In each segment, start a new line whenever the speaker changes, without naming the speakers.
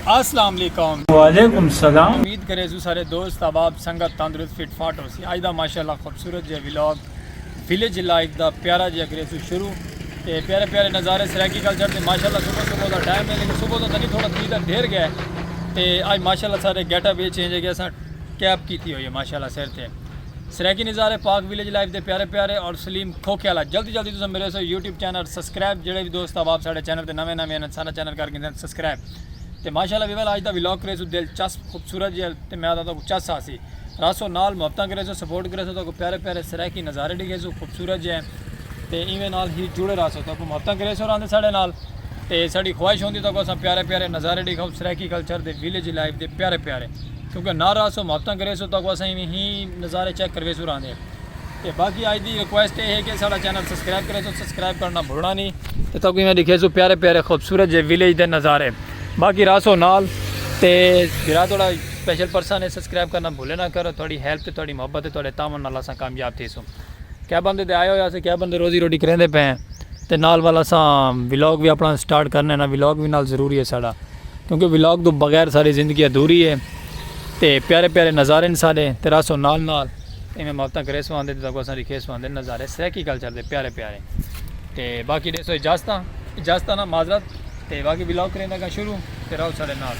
अस्सलाम वालेकुम।
वालेकुम सलाम।
उम्मीद करे सारे दोस्त अब संगत तंदुरुस्त फिट फाट हो सी। अज का माशाल्लाह खूबसूरत जो व्लॉग विलेज लाइफ का प्यारा जो करे शुरू तो प्यारे प्यारे नज़ारे सराकी कल्चर से माशाल्लाह सुबह सुबह का टाइम है, लेकिन सुबह तो नहीं थोड़ा थोड़ा देर गया तो अज माशाल्लाह सारे गेटअप ये चेंज है कि अस कैब की हुई है माशाल्लाह सिर से सराकी नज़ारे पाक विलेज लाइफ के प्यारे प्यारे और सलीम खोखे वाला जल्दी जल्दी तुम मेरे यूट्यूब चैनल सबसक्राइब जोड़े भी दोस्त आप साढ़े चैनल पर नवे नवे सारा चैनल करके सबसक्राइब तो माशाल्लाह भी अज का व्लॉग करे दिलचस्प खूबसूरत जो तो मैं आता चस आसी रासो नाल मुहब्बत करे सपोर्ट करे तो प्यारे प्यारे सराकी नज़ारे दिखे खूबसूरत जो है तो इवें नाल ही जुड़े रहो तो मुहब्बत करे आते साढ़े नाल तो साड़ी ख्वाहिश होती तो अस प्यारे प्यारे नज़ारे दिखाओ सराकी कल्चर के विलेज लाइफ के प्यारे प्यारे क्योंकि ना रहो मुहब्बत करे तो अस इवें ही नज़ारे चेक करवे आते तो बाकी अज की रिक्वेस्ट ये है कि साड़ा चैनल सबसक्राइब करे तो सबसक्राइब करना भूलना नहीं तो इवें दिखे प्यारे प्यारे खूबसूरत जो विलेज के नज़ारे बाकी रासो नाल तो फिर थोड़ा स्पेशल पर्सन है सबसक्राइब करना भूले ना करो थोड़ी हेल्प तो थोड़ी मुहब्बत है थोड़े तामन नाल अस कामयाब थी सो क्या बंदे तो आए हो अस क्या बंदे रोजी रोटी करेंदे पे हैं तो नाल वाला अस व्लॉग भी अपना स्टार्ट करना ना व्लॉग भी नाल ज़रूरी है साड़ा क्योंकि व्लॉग तो बगैर सारी ज़िंदगी अधूरी है तो प्यारे प्यारे नज़ारे न सारे तो रासो नाल नाल इवें मुहब्बत करे सवांदे तो अस लिखे सवांदे नज़ारे सराकी कल्चर के प्यारे प्यारे तो बाकी दसो इजाजत ना माजरत तो बाकी व्लॉग करें का शुरू फिर आओ साढ़े नाल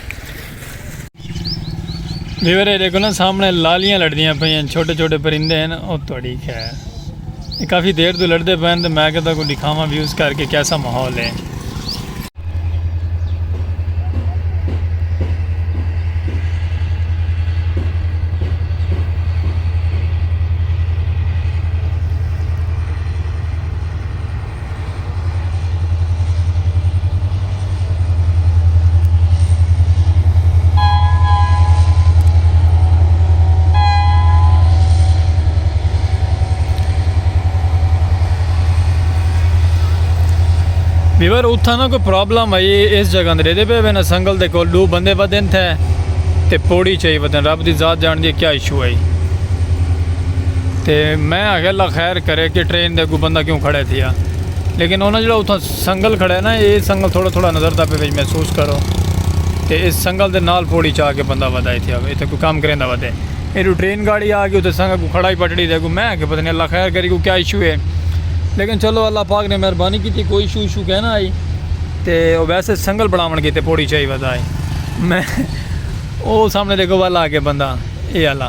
वीवरे देखो ना सामने लालियाँ लड़दियाँ पे छोटे छोटे परिंदे हैं ना वो थोड़ी खैर काफ़ी देर तो लड़ते पे तो मैं कहता को दिखावा व्यूज़ करके कैसा माहौल है। ਵੀਵਰ ਉੱਥਾਂ ਨਾ ਕੋਈ ਪ੍ਰੋਬਲਮ ਆਈ ਇਸ ਜਗ੍ਹਾ ਤੇ ਰਹਿਦੇ ਪਏ ਨਾ ਸੰਗਲ ਦੇ ਕੋਲ ਦੋ ਬੰਦੇ ਵਧਨ ਥੇ ਤੇ ਪੌੜੀ ਚਾਹੀ ਵਧਨ ਰੱਬ ਦੀ ਜ਼ਾਤ ਜਾਣਦੀ ਹੈ ਕੀ ਇਸ਼ੂ ਆਈ ਤੇ ਮੈਂ ਆਖਿਆ ਅੱਲਾ ਖੈਰ करे कि ट्रेन ਦੇ ਕੋਈ ਬੰਦਾ ਕਿਉਂ ਖੜਾ ਥਿਆ लेकिन ਉਹਨਾਂ ਜਿਹੜਾ ਉੱਥਾਂ ਸੰਗਲ ਖੜਾ ਨਾ ਇਹ ਸੰਗਲ ਥੋੜਾ ਥੋੜਾ ਨਜ਼ਰ ਦਾ ਪਵੇ ਮਹਿਸੂਸ ਕਰੋ ਤੇ ਇਸ ਸੰਗਲ ਦੇ ਨਾਲ ਪੌੜੀ ਚਾ ਕੇ ਬੰਦਾ ਵਧਾਈ ਥਿਆ ਇੱਥੇ ਕੋਈ ਕੰਮ ਕਰੇਂਦਾ ਵਧੇ ਇਹ ट्रेन गाड़ी आ गई ਉੱਥੇ ਸੰਗਲ ਕੋ ਖੜਾ ਹੀ ਪਟੜੀ ਦੇ ਕੋ ਮੈਂ ਕਿ ਪਤਾ ਨਹੀਂ ਅੱਲਾ ਖੈਰ करे को क्या इशू है लेकिन चलो अल्लाह पाक ने मेहरबानी की थी कोई इशू इशू कहना आई तो वैसे संगल बनावन की पौड़ी चाहिए बताए मैं वो सामने देखो वाला आके बंदा ये आला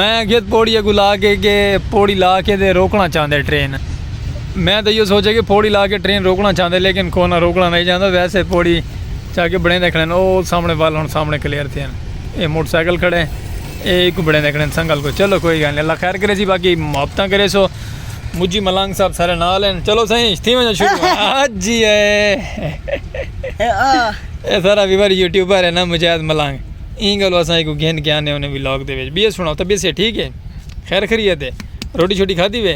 मैं आगे पौड़ी अगू ला के पौड़ी ला के दे रोकना चाहते ट्रेन मैं तो ये सोचा कि पौड़ी ला के ट्रेन रोकना चाहते लेकिन कोना रोकना नहीं चाहता वैसे पौड़ी चाह के बड़े देखने वो सामने वाल हम सामने क्लियर थे ये मोटरसाइकिल खड़े एक बड़े देखने संगल को चलो कोई गल नहीं अल्लाह खैर करे सी बाकी मुहब्बत करे सो मुझी मलंग साहब सारे नाल हैं चलो सही थी में शुरू आज जी है ये सारा वीवर यूट्यूबर है ना मुजाहिद मलंग ई गल असा को घेन के आने उन्हें व्लॉग दे बी सुनाओ तबीयत से ठीक है खैर खरीयत है रोटी छोटी खाधी वे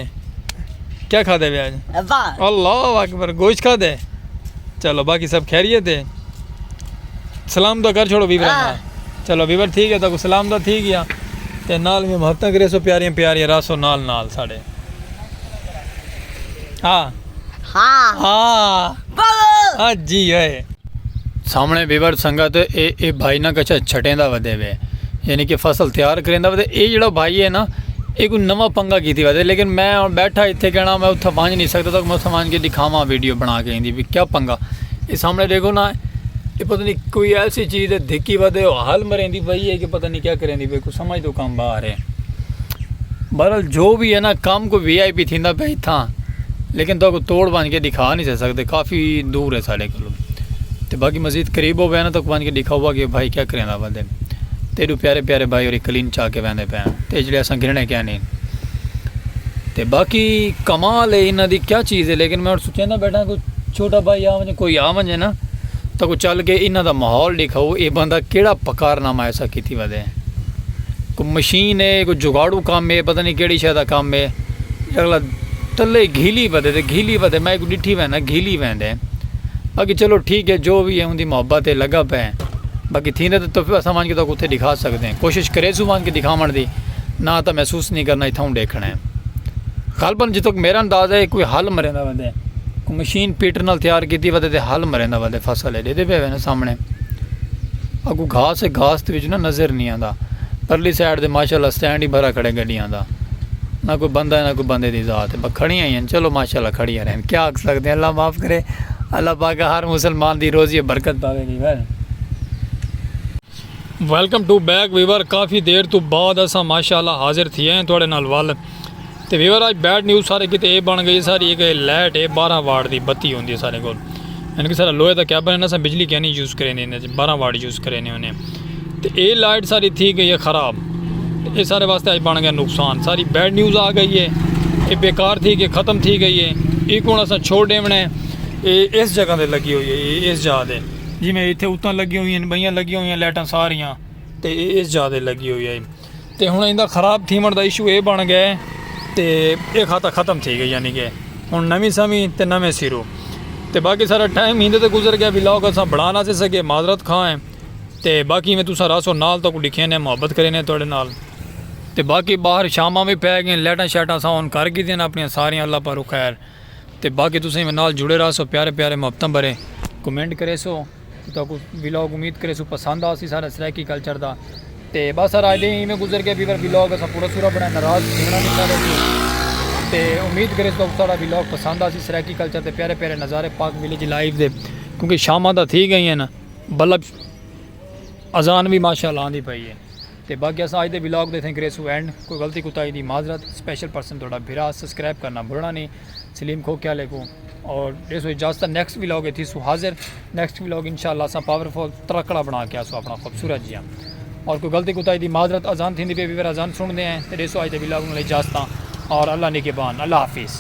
क्या खाते वे आज अल्लाह अकबर गोश्त खाते चलो बाकी सब खैरियत है सलाम तो कर छोड़ो वीवर चलो वीवर ठीक है तो सलाम तो ठीक गया ते नाल में महत्ता करे सो प्यारियां प्यारियां रासो नाल नाल साढ़े हाँ हाँ हाँ जी है सामने बेवर संगत ये भाई ना कच्चा छटेंदा वधे वे यानी कि फसल तैयार करेंदा वधे ये जो भाई है ना ये कोई नवा पंगा की वधे लेकिन मैं बैठा इतने कहना मैं उत्थे पहुँच नहीं सकता तो मैं उत्थे पहुँच के दिखावा वीडियो बना के इंदी भी क्या पंगा ये सामने देखो ना ये पता नहीं कोई ऐसी चीज़ है धिक्की वधे हल मरेंदी भाई है कि पता नहीं क्या करेंदी भाई कुछ समझ दो काम बाहर है बहरहाल जो भी है ना काम को VIP थींदा पे इत्थां लेकिन तो तोड़ बन के दिखा नहीं सकते काफ़ी दूर है साढ़े को तो बाकी मजीद करीब हो गया ना तो बन के दिखा हुआ कि भाई क्या करें बंदे तेरू प्यारे प्यारे भाई और कलीन चाह के बहते पे तो जो अस गिरने क्या नहीं तो बाकी कमाल है इन्हों की क्या चीज़ है लेकिन मैं सोचा ना बैठा कोई छोटा भाई आ वजे कोई आ वजे ना तो कोई चल के इन्हों का माहौल दिखाओ ये बंदा केड़ा पकारनामा ऐसा की वधे कोई मशीन है कोई जुगाड़ू काम है पता नहीं कि शायद काम है अगला तले घीली वधे तो घीली वधे मैं डिठी वैना घीली वेंदे बाकी चलो ठीक है जो भी है उनकी मोहब्बत है लगा पे बाकी थी तो अस मान के तो उत्थे दिखा सकते हैं कोशिश करे सू मान के दिखावन दी ना तो महसूस नहीं करना इतों देखना है गलबन जितों मेरा अंदाज़ है कोई हल मरेंदा वधे कोई मशीन पीटर नाल तैयार की वधे तो हल मरेंदा वधे फसल है दे पे ना सामने अगू घास है, घास के विच ना नज़र नहीं आता। परली साइड से माशाल्लाह स्टैंड ही भरा खड़े गड्डियां दा, ना कोई बंदा है ना कोई बंदे की ज़ात है, बस खड़ियाँ ही हैं। चलो माशाल्लाह खड़ियाँ रहें, क्या आख सकते हैं। अल्लाह माफ़ करे, अल्लाह पाक हर मुसलमान की रोज़ी बरकत पावेगी। Welcome to back viewer. काफ़ी देर तो बाद असा माशाल्लाह हाजिर थी हैं थोड़े नाल वल। तो वीवर आज बैड न्यूज़ सारे किते ये बन गई सारी एक लाइट है 12 वाट की बत्ती होंगी है सारे को, यानी कि सारा लोहे का कैबन है ना, अस बिजली क्या नहीं यूज़ करें, 12 वाट यूज़ करें उन्हें। तो ये लाइट सारी थी गई है ख़राब, ये सारे वास्ते आज बन गया नुकसान। सारी बैड न्यूज़ आ गई है, ये बेकार थी कि ख़त्म थी गई है। एक हूँ अस छोड़ देवना है, ये इस जगह पर लगी हुई है, इस जगह से जिमें इतने उत्तां लगी हुई हैं बइयां लगी हुई हैं लाइटां सारियां, तो इस जगह लगी हुई है। तो हुण इनका ख़राब थीमण का इशू ये बन गया है, तो ये खाता ख़त्म थी गई, यानी कि हुण नवीं समी तो नवें सिरों। तो बाकी सारा टाइम इंदे ते गुजर गया, व्लॉग अस बना ना सके, माजरत खाएँ। तो बाकी मैं तुसा रासो नाल तक लिखे ने, मुहब्बत करे ने थोड़े नाल। तो बाकी बाहर शामां भी पै गई, लाइटां शाइटां असां ऑन कर दी अपनियां सारियां, अल्लाह पर खैर। तो बाकी तुसीं नाल जुड़े रहो, प्यारे प्यारे मुहब्बतां भरे कमेंट करे सो, तो व्लॉग उम्मीद करे सो पसंद आ सी सारा सराइकी कल्चर का। तो बस सर आज दिन में गुजर गया वीवर, व्लॉग अस पूरा सूरा बना नाराज देखना नहीं चाह रहे। तो उम्मीद करे तो सारा व्लॉग पसंद आ सी सराइकी कल्चर के प्यारे प्यारे नज़ारे पाक विलेज लाइव दे, क्योंकि शामां दा थी गई हैं ना, बल्ब अजान भी माशाल्लाह आंदी पई है। तो बाकी अस आज के व्लॉग देते करे सो एंड, कोई गलती कुताही दी माजरत। स्पेशल पर्सन थोड़ा भिरा, सब्सक्राइब करना भूलना नहीं, सलीम खोख्याले को। और ये सो इजाज़त, नेक्स्ट व्लॉग थी सो हाजिर। नेक्स्ट व्लॉग इंशाल्लाह अस पावरफुल तड़कड़ा बना के आसो अपना खूबसूरत जिया। और कोई गलती कुताही दी माजरत। अजान थी पे वीवर अजान सुनते हैं। तो ये सो आज के व्लॉग में इजाज़त और अल्लाह निगहबान, अल्लाह हाफिज़।